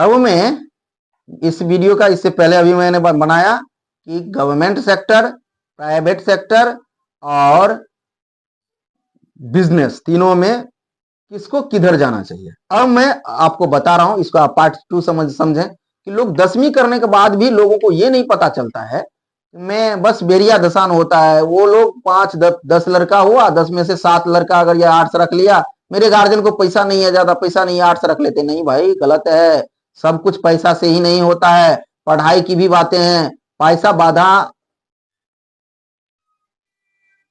अब मैं इस वीडियो का इससे पहले अभी मैंने बनाया कि गवर्नमेंट सेक्टर, प्राइवेट सेक्टर और बिजनेस तीनों में किसको किधर जाना चाहिए। अब मैं आपको बता रहा हूं, इसको आप पार्ट 2 समझें कि लोग 10वीं करने के बाद भी लोगों को ये नहीं पता चलता है, मैं बस बेरिया दसान होता है। वो लोग 5-10 लड़का हुआ, 10 में से 7 लड़का अगर ये आर्ट्स रख लिया, मेरे गार्जियन को पैसा नहीं है, ज्यादा पैसा नहीं है, आर्ट्स रख लेते। नहीं भाई, गलत है। सब कुछ पैसा से ही नहीं होता है, पढ़ाई की भी बातें हैं। पैसा बाधा,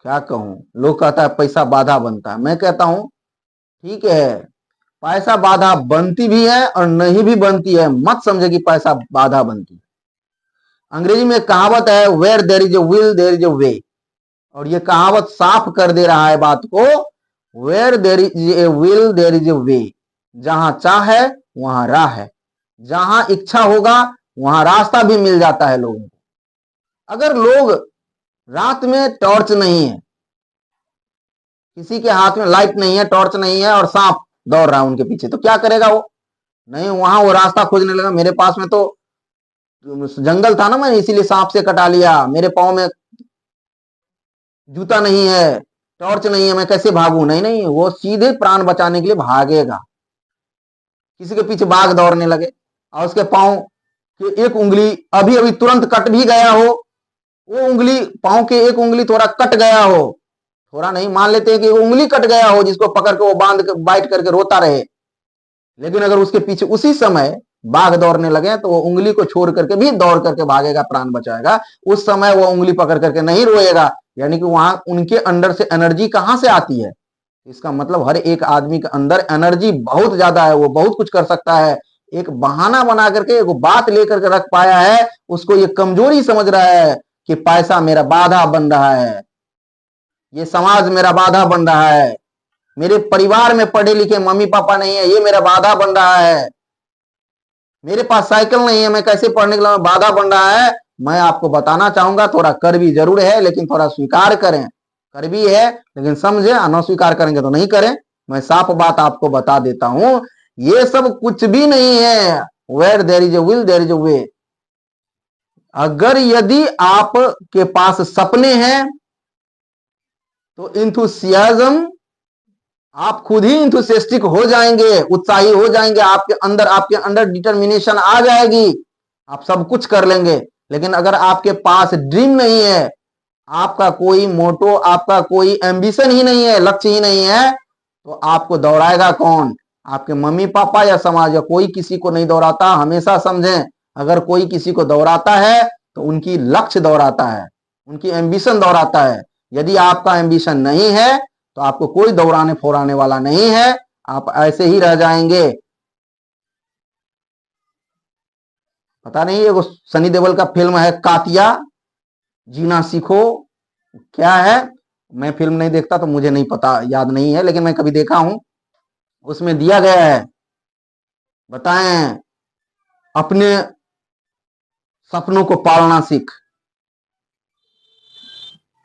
क्या कहूं, लोग कहता है पैसा बाधा बनता है। मैं कहता हूं ठीक है, पैसा बाधा बनती भी है और नहीं भी बनती है। मत समझे कि पैसा बाधा बनती है। अंग्रेजी में कहावत है, where there is a will there is a way, और ये कहावत साफ कर दे रहा है बात को। Where there is a will there is a way, जहां चाह है वहां राह है, जहां इच्छा होगा वहां रास्ता भी मिल जाता है लोगों को। अगर लोग रात में टॉर्च नहीं है, किसी के हाथ में लाइट नहीं है, टॉर्च नहीं है, और सांप दौड़ रहा है उनके पीछे, तो क्या करेगा वो? नहीं, वहां वो रास्ता खोजने लगा। मेरे पास में तो जंगल था ना, मैं इसीलिए सांप से कटा लिया। मेरे पाँव में जूता नहीं है, टॉर्च नहीं है, मैं कैसे भागूं? नहीं नहीं, वो सीधे प्राण बचाने के लिए भागेगा। किसी के पीछे बाघ दौड़ने लगे और उसके पाँव की एक उंगली अभी अभी तुरंत कट भी गया हो, वो उंगली, पाँव के एक उंगली थोड़ा कट गया हो, थोड़ा नहीं, मान लेते हैं कि उंगली कट गया हो, जिसको पकड़ के वो बांध के बाइट करके रोता रहे, लेकिन अगर उसके पीछे उसी समय बाघ दौड़ने लगे तो वो उंगली को छोड़ करके भी दौड़ करके भागेगा, प्राण बचाएगा। उस समय वो उंगली पकड़ करके नहीं रोएगा। यानी कि वहां उनके अंदर से एनर्जी कहां से आती है? इसका मतलब हर एक आदमी के अंदर एनर्जी बहुत ज्यादा है, वो बहुत कुछ कर सकता है। एक बहाना बना करके एक बात लेकर के रख पाया है, उसको ये कमजोरी समझ रहा है कि पैसा मेरा बाधा बन रहा है, ये समाज मेरा बाधा बन रहा है, मेरे परिवार में पढ़े लिखे मम्मी पापा नहीं है, ये मेरा बाधा बन रहा है, मेरे पास साइकिल नहीं है, मैं कैसे पढ़ने के लिए, बाधा बन रहा है। मैं आपको बताना चाहूंगा, थोड़ा कड़वी जरूर है, लेकिन थोड़ा स्वीकार करें। कड़वी है लेकिन समझे, अस्वीकार करेंगे तो नहीं करें। मैं साफ बात आपको बता देता हूं, ये सब कुछ भी नहीं है। Where there is a will there is a way. अगर यदि आपके पास सपने हैं तो इंथुसियाज्म, आप खुद ही इंथुसियास्टिक हो जाएंगे, उत्साही हो जाएंगे, आपके अंदर डिटर्मिनेशन आ जाएगी, आप सब कुछ कर लेंगे। लेकिन अगर आपके पास ड्रीम नहीं है, आपका कोई मोटो, आपका कोई एम्बिशन ही नहीं है, लक्ष्य ही नहीं है, तो आपको दौड़ाएगा कौन? आपके मम्मी पापा या समाज, या कोई किसी को नहीं दौड़ाता। हमेशा समझें, अगर कोई किसी को दौड़ाता है तो उनकी लक्ष्य दौड़ाता है, उनकी एम्बिशन दौड़ाता है। यदि आपका एम्बिशन नहीं है तो आपको कोई दौड़ाने फोड़ाने वाला नहीं है, आप ऐसे ही रह जाएंगे। पता नहीं, ये सनी देओल का फिल्म है कातिया, जीना सीखो, क्या है? मैं फिल्म नहीं देखता तो मुझे नहीं पता, याद नहीं है, लेकिन मैं कभी देखा हूं। उसमें दिया गया है, बताएं, अपने सपनों को पालना सीख।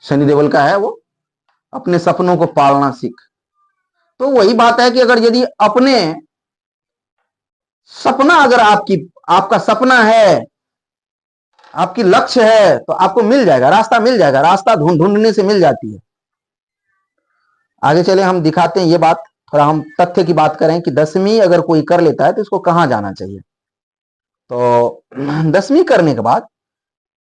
सनी देओल का है वो, अपने सपनों को पालना सीख। तो वही बात है कि अगर यदि अपने सपना, अगर आपका सपना है, आपकी लक्ष्य है, तो आपको मिल जाएगा, रास्ता मिल जाएगा। रास्ता ढूंढने से मिल जाती है। आगे चले, हम दिखाते हैं ये बात, थोड़ा हम तथ्य की बात करें कि 10वीं अगर कोई कर लेता है तो इसको कहां जाना चाहिए। तो 10वीं करने के बाद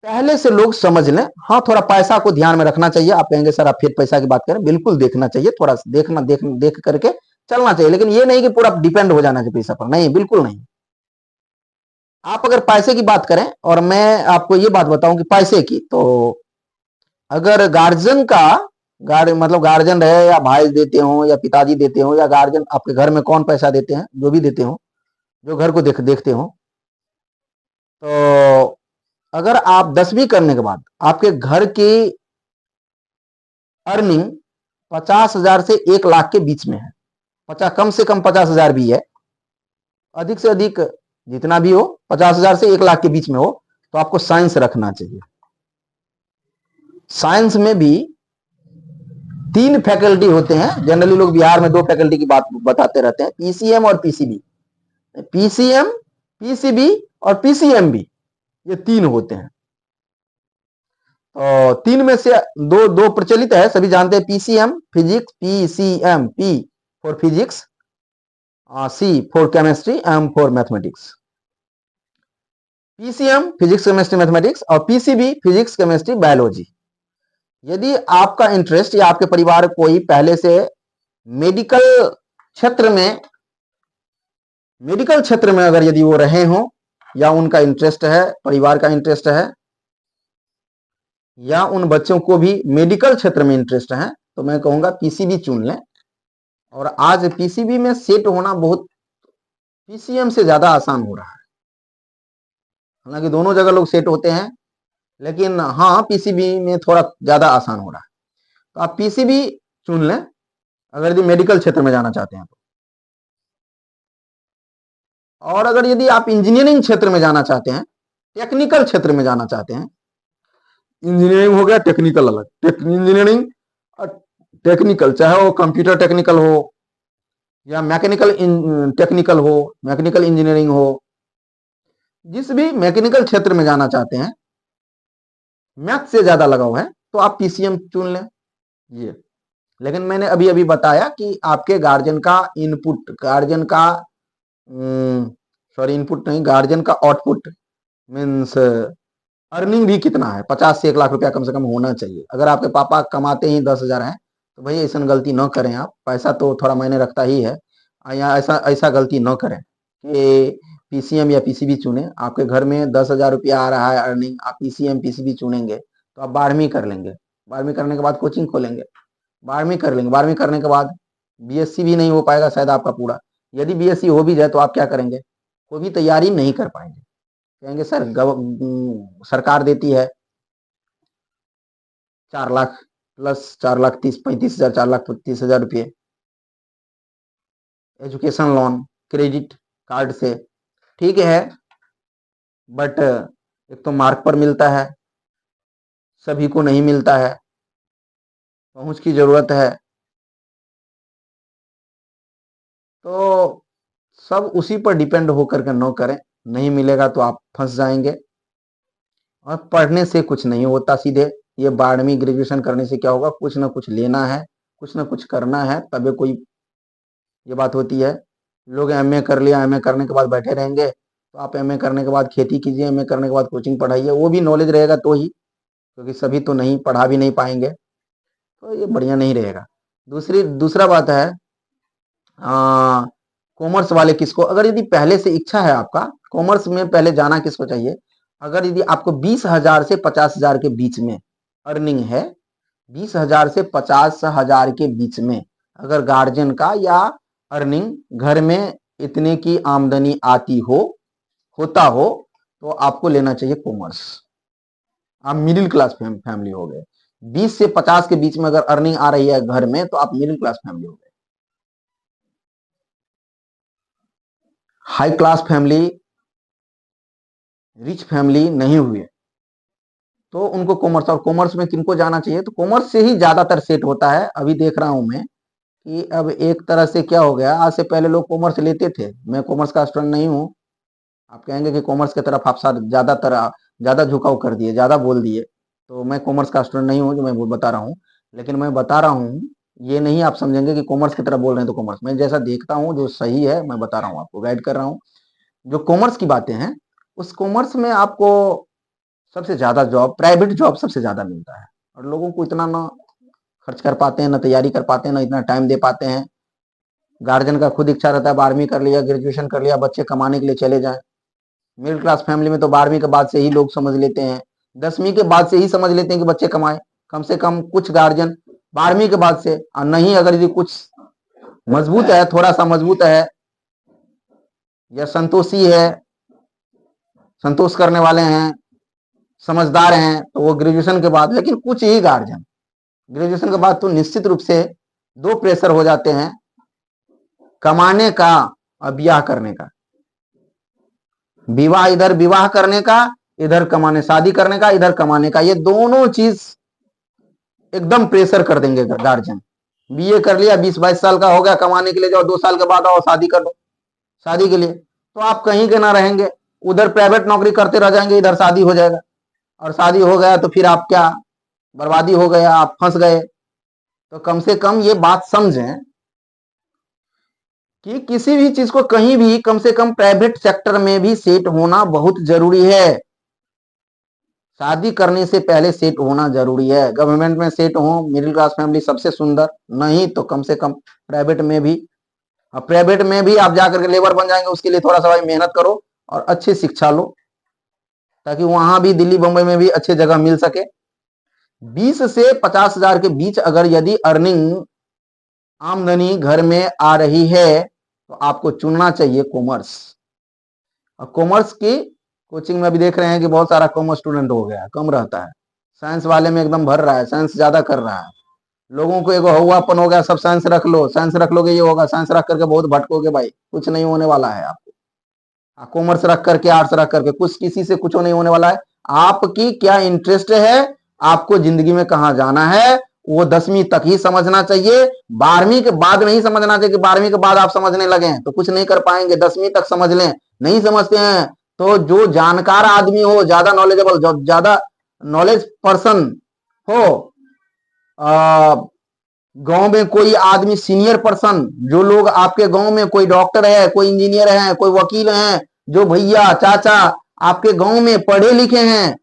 पहले से लोग समझ लें, हाँ थोड़ा पैसा को ध्यान में रखना चाहिए। आप कहेंगे सर आप फिर पैसा की बात करें, बिल्कुल देखना चाहिए, थोड़ा देख करके चलना चाहिए, लेकिन ये नहीं कि पूरा डिपेंड हो जाना चाहिए पैसा पर, नहीं, बिल्कुल नहीं। आप अगर पैसे की बात करें, और मैं आपको ये बात बताऊं कि पैसे की, तो अगर गार्जियन का मतलब गार्जियन रहे, या भाई देते हो, या पिताजी देते हो, या गार्जियन आपके घर में कौन पैसा देते हैं, जो भी देते हो, जो घर को देखते हो, तो अगर आप 10वीं करने के बाद आपके घर की अर्निंग 50,000 से 1 लाख के बीच में है, 50, कम से कम 50,000 भी है, अधिक से अधिक जितना भी हो, 50,000 से 1 लाख के बीच में हो, तो आपको साइंस रखना चाहिए। साइंस में भी 3 फैकल्टी होते हैं। जनरली लोग बिहार में 2 फैकल्टी की बात बताते रहते हैं, पीसीएम और पीसीबी। पीसीएम पीसीबी और पीसीएमबी, ये 3 होते हैं। तो 3 में से दो दो प्रचलित है, सभी जानते हैं, PCM physics, PCM, P for physics, C for chemistry, M for mathematics. PCM physics chemistry mathematics और पीसीबी फिजिक्स केमिस्ट्री बायोलॉजी। यदि आपका इंटरेस्ट या आपके परिवार कोई पहले से मेडिकल क्षेत्र में अगर यदि वो रहे हो, या उनका इंटरेस्ट है, परिवार का इंटरेस्ट है, या उन बच्चों को भी मेडिकल क्षेत्र में इंटरेस्ट है, तो मैं कहूंगा पीसीबी चुन लें। और आज पीसीबी में सेट होना बहुत पीसीएम से ज्यादा आसान हो रहा है। हालांकि दोनों जगह लोग सेट होते हैं, लेकिन हाँ, पीसीबी में थोड़ा ज्यादा आसान हो रहा है। तो आप पीसीबी चुन लें अगर यदि मेडिकल क्षेत्र में जाना चाहते हैं तो। और अगर यदि आप इंजीनियरिंग क्षेत्र में जाना चाहते हैं, टेक्निकल क्षेत्र में जाना चाहते हैं, इंजीनियरिंग हो गया, टेक्निकल अलग, इंजीनियरिंग और टेक्निकल, चाहे वो कंप्यूटर टेक्निकल हो या मैकेनिकल टेक्निकल हो, मैकेनिकल इंजीनियरिंग हो, जिस भी मैकेनिकल क्षेत्र में जाना चाहते हैं, मैथ से ज्यादा लगाव है, तो आप पीसीएम चुन लें ये। लेकिन मैंने अभी अभी बताया कि आपके गार्जियन का इनपुट, गार्जियन का इनपुट नहीं, गार्जियन का आउटपुट मीन्स अर्निंग भी कितना है, 50 से 1 लाख रुपया कम से कम होना चाहिए। अगर आपके पापा कमाते ही 10,000 है तो भाई ऐसा गलती न करें आप, पैसा तो थोड़ा मायने रखता ही है, या ऐसा गलती न करें कि पीसीएम या पीसीबी चुने। आपके घर में 10,000 रुपया आ रहा है अर्निंग, आप पीसीएम पीसीबी चुनेंगे तो आप 12वीं कर लेंगे, 12वीं करने के बाद कोचिंग खोलेंगे, 12वीं कर लेंगे, 12वीं करने के बाद बीएससी भी नहीं हो पाएगा शायद आपका पूरा। यदि बीएससी हो भी जाए तो आप क्या करेंगे, कोई भी तैयारी नहीं कर पाएंगे। कहेंगे सर सरकार देती है 4 लाख प्लस 4,30,35,000, 4,30,000 रुपये एजुकेशन लोन क्रेडिट कार्ड से, ठीक है, बट एक तो मार्क पर मिलता है, सभी को नहीं मिलता है, पहुंच की जरूरत है, तो सब उसी पर डिपेंड होकर के न करें। नहीं मिलेगा तो आप फंस जाएंगे। और पढ़ने से कुछ नहीं होता, सीधे ये 12वीं ग्रेजुएशन करने से क्या होगा, कुछ ना कुछ लेना है, कुछ ना कुछ करना है, तबे कोई, ये बात होती है। लोग एमए कर लिया, एमए करने के बाद बैठे रहेंगे, तो आप एमए करने के बाद खेती कीजिए, एमए करने के बाद कोचिंग पढ़ाइए, वो भी नॉलेज रहेगा तो ही, क्योंकि सभी तो नहीं पढ़ा भी नहीं पाएंगे, तो ये बढ़िया नहीं रहेगा। दूसरा बात है, कॉमर्स वाले किसको, अगर यदि पहले से इच्छा है आपका कॉमर्स में, पहले जाना किसको चाहिए, अगर यदि आपको 20,000 से 50,000 के बीच में अर्निंग है, 20,000 से 50,000 के बीच में अगर गार्जियन का या अर्निंग घर में इतने की आमदनी आती होता हो, तो आपको लेना चाहिए कॉमर्स। आप मिडिल क्लास फैमिली हो गए। 20 से 50 के बीच में अगर अर्निंग आ रही है घर में, तो आप मिडिल क्लास फैमिली हो गए। High class family, rich family नहीं हुए तो उनको कॉमर्स, और कॉमर्स में किनको जाना चाहिए, तो कॉमर्स से ही ज्यादातर सेट होता है। अभी देख रहा हूं मैं कि अब एक तरह से क्या हो गया, आज से पहले लोग कॉमर्स लेते थे, मैं कॉमर्स का स्टूडेंट नहीं हूं, आप कहेंगे कि कॉमर्स की तरफ आप ज्यादा झुकाव कर दिए, ज्यादा बोल दिए, तो मैं कॉमर्स का स्टूडेंट नहीं हूं जो मैं बता रहा हूं। लेकिन मैं बता रहा हूं, ये नहीं आप समझेंगे कि कॉमर्स की तरफ बोल रहे हैं तो कॉमर्स, मैं जैसा देखता हूं जो सही है मैं बता रहा हूं, आपको गाइड कर रहा हूं। जो कॉमर्स की बातें हैं, उस कॉमर्स में आपको सबसे ज्यादा जॉब, प्राइवेट जॉब सबसे ज्यादा मिलता है, और लोगों को इतना ना खर्च कर पाते हैं, ना तैयारी कर पाते हैं, ना इतना टाइम दे पाते हैं। गार्जियन का खुद इच्छा रहता है 12वीं कर लिया, ग्रेजुएशन कर लिया, बच्चे कमाने के लिए चले जाएं। मिडिल क्लास फैमिली में तो 12वीं के बाद से ही लोग समझ लेते हैं, 10वीं के बाद से ही समझ लेते हैं कि बच्चे कमाएं। कम से कम कुछ गार्जियन 12वीं के बाद से, और नहीं अगर यदि कुछ मजबूत है, थोड़ा सा मजबूत है या संतोषी है, संतोष करने वाले हैं, समझदार हैं, तो वो ग्रेजुएशन के बाद। लेकिन कुछ ही गार्जियन ग्रेजुएशन के बाद तो निश्चित रूप से 2 प्रेशर हो जाते हैं, कमाने का और ब्याह करने का। विवाह, इधर विवाह करने का, इधर कमाने, शादी करने का, इधर कमाने का, ये दोनों चीज एकदम प्रेशर कर देंगे गार्जियन। बीए कर लिया, 20-22 साल का हो गया, कमाने के लिए जाओ, 2 साल के बाद आओ शादी कर दो, शादी के लिए, तो आप कहीं के ना रहेंगे, उधर प्राइवेट नौकरी करते रह जाएंगे, इधर शादी हो जाएगा, और शादी हो गया तो फिर आप क्या, बर्बादी हो गया, आप फंस गए। तो कम से कम ये बात समझें कि किसी भी चीज को कहीं भी कम से कम प्राइवेट सेक्टर में भी सेट होना बहुत जरूरी है। शादी करने से पहले सेट होना जरूरी है। गवर्नमेंट में सेट हो, मिडिल क्लास फैमिली सबसे सुंदर, नहीं तो कम से कम प्राइवेट में भी। अब प्राइवेट में भी आप जाकर के लेबर बन जाएंगे, उसके लिए थोड़ा सा भाई मेहनत करो और अच्छी शिक्षा लो, ताकि वहां भी दिल्ली बंबई में भी अच्छी जगह मिल सके। 20 से 50 हजार के बीच अगर यदि अर्निंग, आमदनी घर में आ रही है तो आपको चुनना चाहिए कॉमर्स। और कॉमर्स की कोचिंग में अभी देख रहे हैं कि बहुत सारा कॉमर्स स्टूडेंट हो गया है, कम रहता है। साइंस वाले में एकदम भर रहा है, साइंस ज्यादा कर रहा है। लोगों को एक हौवापन हो गया, सब साइंस रख लो, साइंस रख लोगे ये होगा, साइंस रख करके बहुत भटकोगे भाई, कुछ नहीं होने वाला है आपको। कॉमर्स रख करके, आर्ट्स रख करके कुछ, किसी से कुछ नहीं होने वाला है। आपकी क्या इंटरेस्ट है, आपको जिंदगी में कहां जाना है, वो 10वीं तक ही समझना चाहिए। 12वीं के बाद नहीं समझना चाहिए कि 12वीं के बाद आप समझने लगे तो कुछ नहीं कर पाएंगे। 10वीं तक समझ लें। नहीं समझते हैं तो जो जानकार आदमी हो, ज्यादा नॉलेजेबल, ज्यादा नॉलेज पर्सन हो, गांव में कोई आदमी सीनियर पर्सन, जो लोग आपके गांव में कोई डॉक्टर है, कोई इंजीनियर है, कोई वकील है, जो भैया चाचा आपके गांव में पढ़े लिखे हैं,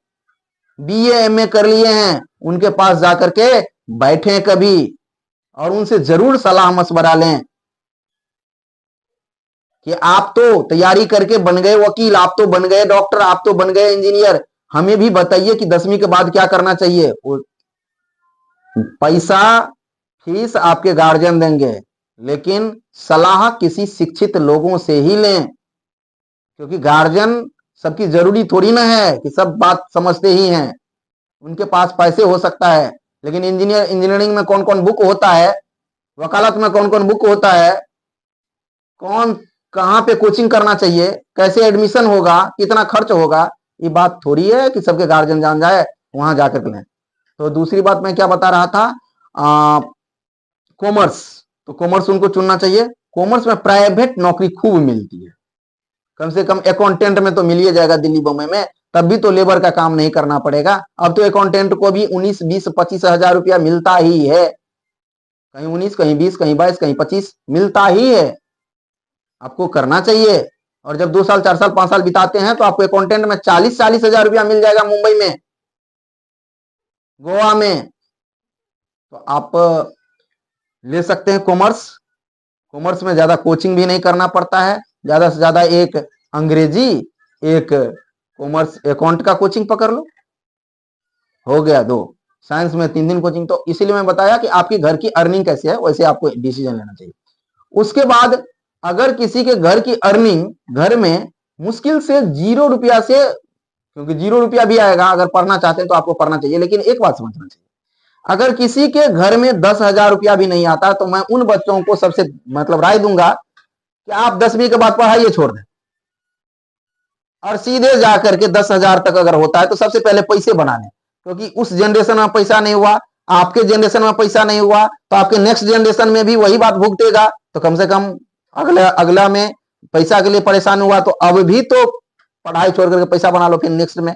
बीए एमए कर लिए हैं, उनके पास जाकर के बैठे कभी और उनसे जरूर सलाह मशवरा लें कि आप तो तैयारी करके बन गए वकील, आप तो बन गए डॉक्टर, आप तो बन गए इंजीनियर, हमें भी बताइए कि 10वीं के बाद क्या करना चाहिए। पैसा फीस आपके गार्जियन देंगे, लेकिन सलाह किसी शिक्षित लोगों से ही लें, क्योंकि गार्जियन सबकी जरूरी थोड़ी ना है कि सब बात समझते ही हैं। उनके पास पैसे हो सकता है, लेकिन इंजीनियरिंग में कौन कौन बुक होता है, वकालत में कौन कौन बुक होता है, कौन कहां पे कोचिंग करना चाहिए, कैसे एडमिशन होगा, कितना खर्च होगा, ये बात थोड़ी है कि सबके गार्जियन जान जाए वहां जाकर लें। तो दूसरी बात मैं क्या बता रहा था, कॉमर्स, तो कॉमर्स उनको चुनना चाहिए। कॉमर्स में प्राइवेट नौकरी खूब मिलती है, कम से कम अकाउंटेंट में तो मिल ही जाएगा दिल्ली बम्बई में, तब भी तो लेबर का काम नहीं करना पड़ेगा। अब तो अकाउंटेंट को भी 19, 20, 25 हजार रुपया मिलता ही है, कहीं 19, कहीं 20, कहीं 22, कहीं 25 मिलता ही है। आपको करना चाहिए, और जब 2 साल 4 साल 5 साल बिताते हैं तो आपको अकाउंटेंट में 40-40 हजार रुपया मिल जाएगा मुंबई में, गोवा में। तो आप ले सकते हैं कॉमर्स। कॉमर्स में ज्यादा कोचिंग भी नहीं करना पड़ता है, ज्यादा से ज्यादा एक अंग्रेजी, एक कॉमर्स अकाउंट का कोचिंग पकड़ लो, हो गया 2। साइंस में 3 दिन कोचिंग। तो इसीलिए मैं बताया कि आपकी घर की अर्निंग कैसे है, वैसे आपको डिसीजन लेना चाहिए। उसके बाद अगर किसी के घर की अर्निंग घर में मुश्किल से 0 रुपया से, क्योंकि 0 रुपया भी आएगा, अगर पढ़ना चाहते हैं तो आपको पढ़ना चाहिए, लेकिन एक बात समझना चाहिए, अगर किसी के घर में 10,000 रुपया भी नहीं आता तो मैं उन बच्चों को सबसे मतलब राय दूंगा कि आप 10वीं के बाद पढ़ाई छोड़ दें और सीधे जाकर के 10,000 तक अगर होता है तो सबसे पहले पैसे बना लें, क्योंकि उस जनरेशन में पैसा नहीं हुआ, आपके जनरेशन में पैसा नहीं हुआ, तो आपके नेक्स्ट जनरेशन में भी वही बात भुगतेगा। तो कम से कम अगला में पैसा के लिए परेशान हुआ तो अब भी तो पढ़ाई छोड़ करके पैसा बना लो। फिर नेक्स्ट में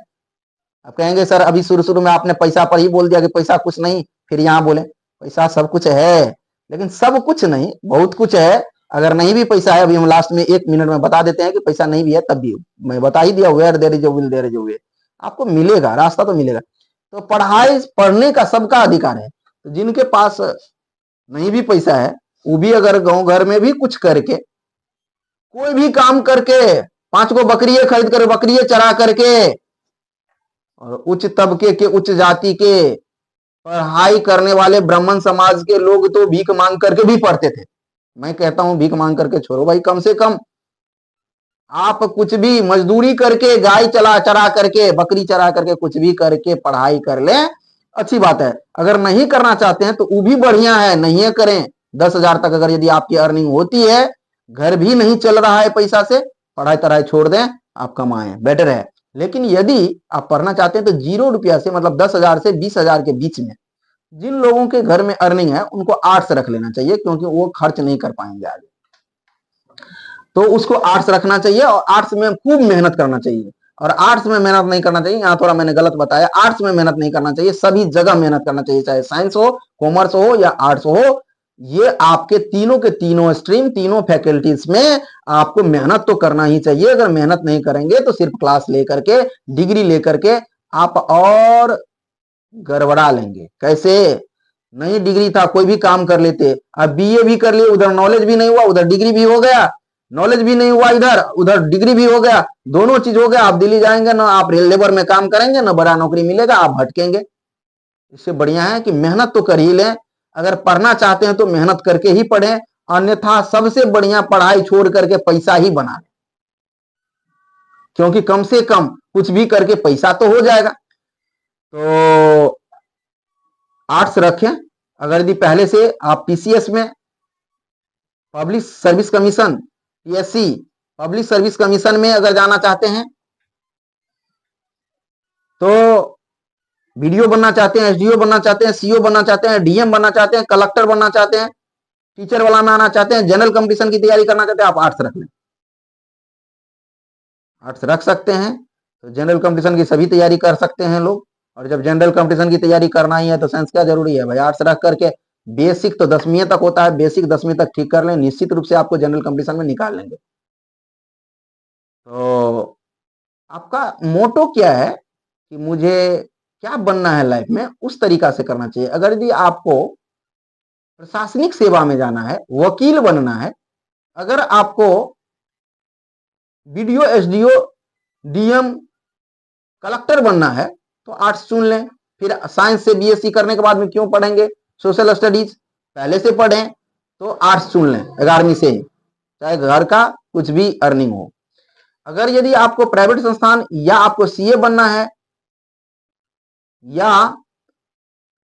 आप कहेंगे सर अभी शुरू में आपने पैसा पर ही बोल दिया कि पैसा कुछ नहीं, फिर यहां बोले पैसा सब कुछ है, लेकिन सब कुछ नहीं, बहुत कुछ है। अगर नहीं भी पैसा है, अभी हम लास्ट में 1 मिनट में बता देते हैं कि पैसा नहीं भी है, तब भी मैं बता ही दिया, where there is a will there is a way, आपको मिलेगा, रास्ता तो मिलेगा। तो पढ़ाई पढ़ने का सबका अधिकार है। तो जिनके पास नहीं भी पैसा है, वो भी अगर गांव घर में भी कुछ करके, कोई भी काम करके, 5 को बकरियां खरीद कर बकरियां चरा करके, और उच्च तबके के, उच्च जाति के पढ़ाई करने वाले ब्राह्मण समाज के लोग तो भीख मांग करके भी पढ़ते थे। मैं कहता हूं भीख मांग करके छोड़ो भाई, कम से कम आप कुछ भी मजदूरी करके, गाय चरा करके, बकरी चरा करके, कुछ भी करके पढ़ाई कर लें, अच्छी बात है। अगर नहीं करना चाहते हैं तो वो भी बढ़िया है, नहीं करें। 10,000 तक अगर यदि आपकी अर्निंग होती है, घर भी नहीं चल रहा है पैसा से, पढ़ाई तढ़ाई छोड़ दें, आप कमाएं, बेटर है। लेकिन यदि आप पढ़ना चाहते हैं तो 0 रुपया से, मतलब 10,000 से 20,000 के बीच में जिन लोगों के घर में अर्निंग है उनको आर्ट्स रख लेना चाहिए, क्योंकि वो खर्च नहीं कर पाएंगे आगे। तो उसको आर्ट्स रखना चाहिए और आर्ट्स में खूब मेहनत करना चाहिए। और आर्ट्स में मेहनत नहीं करना चाहिए, यहाँ थोड़ा मैंने गलत बताया, आर्ट्स में मेहनत नहीं करना चाहिए, सभी जगह मेहनत करना चाहिए, चाहे साइंस हो, कॉमर्स हो या आर्ट्स हो। ये आपके तीनों के तीनों स्ट्रीम, तीनों फैकल्टीज में आपको मेहनत तो करना ही चाहिए। अगर मेहनत नहीं करेंगे तो सिर्फ क्लास लेकर के, डिग्री लेकर के आप और गड़बड़ा लेंगे। कैसे? नहीं डिग्री था कोई भी काम कर लेते, अब बीए भी कर लिए, उधर नॉलेज भी नहीं हुआ, उधर डिग्री भी हो गया, नॉलेज भी नहीं हुआ इधर, उधर डिग्री भी हो गया, दोनों चीज हो गया। आप दिल्ली जाएंगे ना, आप रेल लेबर में काम करेंगे ना, बड़ा नौकरी मिलेगा, आप भटकेंगे। इससे बढ़िया है कि मेहनत तो कर ही लें। अगर पढ़ना चाहते हैं तो मेहनत करके ही पढ़ें, अन्यथा सबसे बढ़िया पढ़ाई छोड़ करके पैसा ही बना लें, क्योंकि कम से कम कुछ भी करके पैसा तो हो जाएगा। तो आर्ट्स रखें। अगर यदि पहले से आप पीसीएस में, public service commission, PSC, public service commission में अगर जाना चाहते हैं, तो बीडीओ बनना चाहते हैं, एसडीओ बनना चाहते हैं, सीओ बनना चाहते हैं, डीएम बनना चाहते हैं, कलेक्टर बनना चाहते हैं, टीचर वाला में आना चाहते हैं, जनरल कंपटीशन की तैयारी करना चाहते हैं, आप आर्ट्स रख लें। आर्ट्स रख सकते हैं तो जनरल कंपटीशन की सभी तैयारी कर सकते हैं लोग। और जब जनरल कंपटीशन की तैयारी करना ही है तो साइंस क्या जरूरी है भाई? आर्ट्स रख करके बेसिक तो 10वीं तक होता है, बेसिक 10वीं तक ठीक कर लें, निश्चित रूप से आपको जनरल कंपटीशन में निकाल लेंगे। तो आपका मोटो क्या है कि मुझे क्या बनना है लाइफ में, उस तरीका से करना चाहिए। अगर यदि आपको प्रशासनिक सेवा में जाना है, वकील बनना है, अगर आपको बीडीओ, एसडीओ, डीएम, कलेक्टर बनना है तो आर्ट्स चुन लें। फिर साइंस से बीएससी करने के बाद में क्यों पढ़ेंगे सोशल स्टडीज? पहले से पढ़ें तो आर्ट्स चुन लें 11वीं से ही, चाहे घर का कुछ भी अर्निंग हो। अगर यदि आपको प्राइवेट संस्थान या आपको सीए बनना है या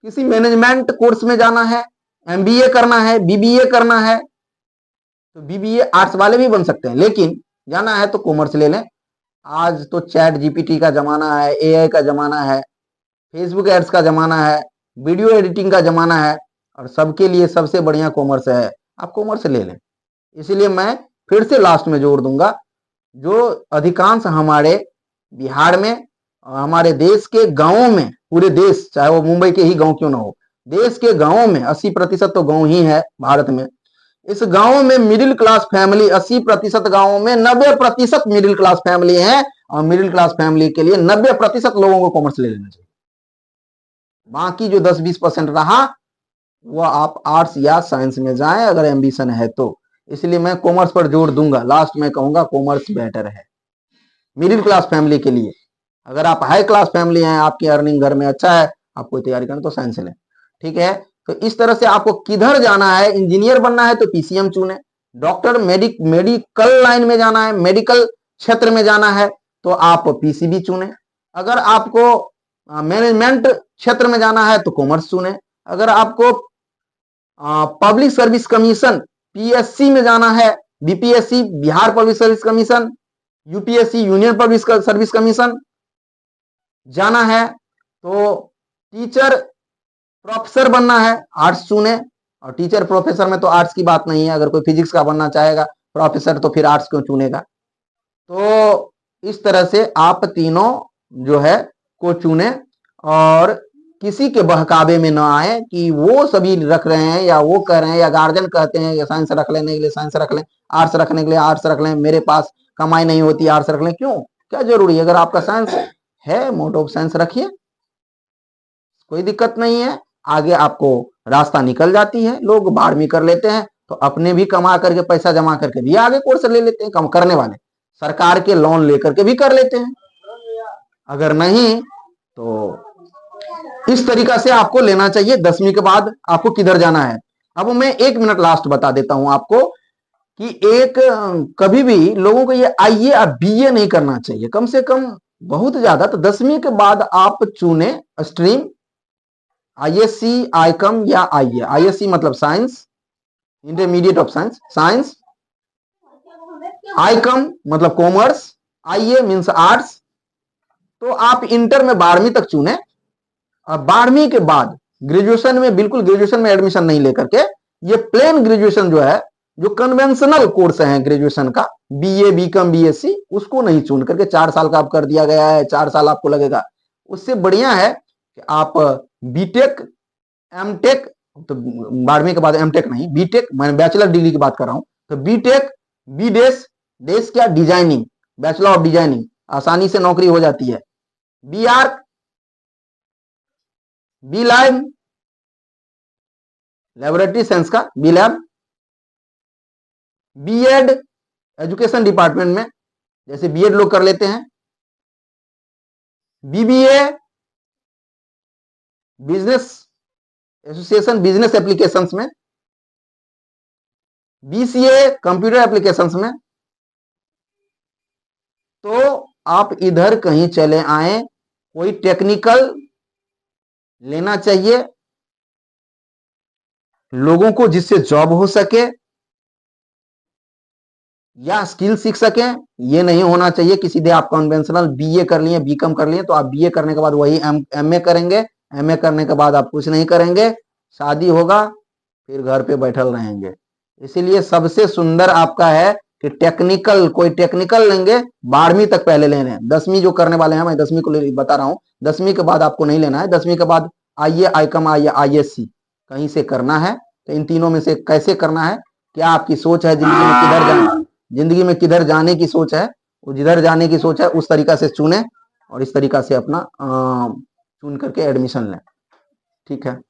किसी मैनेजमेंट कोर्स में जाना है, एमबीए करना है, बीबीए करना है, तो बीबीए आर्ट्स वाले भी बन सकते हैं, लेकिन जाना है तो कॉमर्स ले लें। आज तो चैट जीपीटी का जमाना है, एआई का जमाना है, फेसबुक एड्स का जमाना है, वीडियो एडिटिंग का जमाना है, और सबके लिए सबसे बढ़िया कॉमर्स है। आप कॉमर्स ले लें। इसीलिए मैं फिर से लास्ट में जोड़ दूंगा, जो अधिकांश हमारे बिहार में, हमारे देश के गांवों में, पूरे देश, चाहे वो मुंबई के ही गांव क्यों ना हो, देश के गांवों में 80% तो गांव ही है भारत में। इस गांव में मिडिल क्लास फैमिली, 80% गांवों में 90% मिडिल क्लास फैमिली है, और मिडिल क्लास फैमिली के लिए 90% लोगों को कॉमर्स ले लेना चाहिए। बाकी जो 10-20% रहा वो आप आर्ट्स या साइंस में जाएं अगर एम्बिशन है तो। इसलिए मैं कॉमर्स पर जोर दूंगा, लास्ट में कहूंगा कॉमर्स बेटर है मिडिल क्लास फैमिली के लिए। अगर आप हाई क्लास फैमिली हैं, आपकी अर्निंग घर में अच्छा है, आपको तैयारी करना तो साइंस लें, ठीक है। तो इस तरह से आपको किधर जाना है, इंजीनियर बनना है तो पीसीएम चुने, डॉक्टर मेडिकल लाइन में जाना है, मेडिकल क्षेत्र में जाना है तो आप पीसीबी चुने, अगर आपको मैनेजमेंट क्षेत्र में जाना है तो कॉमर्स चुने, अगर आपको पब्लिक सर्विस कमीशन पीएससी में जाना है, BPSC Bihar public service commission, UPSC union public service commission जाना है, तो टीचर प्रोफेसर बनना है, आर्ट्स चुने। और टीचर प्रोफेसर में तो आर्ट्स की बात नहीं है, अगर कोई फिजिक्स का बनना चाहेगा प्रोफेसर तो फिर आर्ट्स क्यों चुनेगा। तो इस तरह से आप तीनों जो है को चुने, और किसी के बहकावे में ना आए कि वो सभी रख रहे हैं या वो कह रहे हैं या गार्जियन कहते हैं कि साइंस रख लेने के लिए साइंस रख लें, आर्ट्स रखने के लिए आर्ट्स रख लें, मेरे पास कमाई नहीं होती आर्ट्स रख लें। क्यों, क्या जरूरी है? अगर आपका साइंस है, मोड ऑफ साइंस रखिए, कोई दिक्कत नहीं है। आगे आपको रास्ता निकल जाती है, लोग बाढ़ में कर लेते हैं तो अपने भी कमा करके पैसा जमा करके भी आगे कोर्स ले लेते हैं, कम करने वाले सरकार के लोन लेकर के भी कर लेते हैं। अगर नहीं तो इस तरीका से आपको लेना चाहिए। 10वीं के बाद आपको किधर जाना है। अब मैं 1 मिनट लास्ट बता देता हूं आपको कि एक कभी भी लोगों को ये आईए या बीए नहीं करना चाहिए, कम से कम बहुत ज्यादा तो 10वीं के बाद आप चुने स्ट्रीम आईएससी, आईकॉम या आईए। आईएससी मतलब science, intermediate of science, science. Icom मतलब कॉमर्स, आईए मींस आर्ट्स। तो आप इंटर में 12वीं तक चुने, और 12वीं के बाद ग्रेजुएशन में, बिल्कुल ग्रेजुएशन में एडमिशन नहीं लेकर के, ये प्लेन ग्रेजुएशन जो है जो कन्वेंशनल कोर्स है ग्रेजुएशन का, बीए, बीकॉम, बीएससी, उसको नहीं चुन करके 4 साल का आप कर दिया गया है, 4 साल आपको लगेगा। उससे बढ़िया है कि आप बीटेक, एमटेक, तो 12वीं के बाद एमटेक नहीं, बीटेक, मैं बैचलर डिग्री की बात कर रहा हूं, तो बीटेक, बीडेस, डेस क्या, डिजाइनिंग, बैचलर ऑफ डिजाइनिंग, आसानी से नौकरी हो जाती है। B arch, B lab, laboratory science का B lab, BEd education department में, जैसे बीएड लोग कर लेते हैं, BBA business association business applications में, बीसीए कंप्यूटर एप्लीकेशंस में। तो आप इधर कहीं चले आए, कोई टेक्निकल लेना चाहिए लोगों को, जिससे जॉब हो सके या स्किल सीख सकें। ये नहीं होना चाहिए कि सीधे आप कन्वेंशनल बीए कर लिए, बीकॉम कर लिए, तो आप बीए करने के बाद वही एमए करेंगे, एमए करने के बाद आप कुछ नहीं करेंगे, शादी होगा, फिर घर पे बैठल रहेंगे। इसीलिए सबसे सुंदर आपका है कि टेक्निकल, कोई टेक्निकल लेंगे, 12वीं तक पहले ले लें। 10वीं जो करने वाले हैं, मैं 10वीं को बता रहा हूं, 10वीं के बाद आपको नहीं लेना है। 10वीं के बाद आइए आईकॉम, आइए आईएससी, कहीं से करना है। तो इन तीनों में से कैसे करना है, क्या आपकी सोच है, जिंदगी में किधर जाना, जिंदगी में किधर जाने की सोच है, वो जिधर जाने की सोच है उस तरीका से चुने और इस तरीका से अपना चुन करके एडमिशन लें। ठीक है।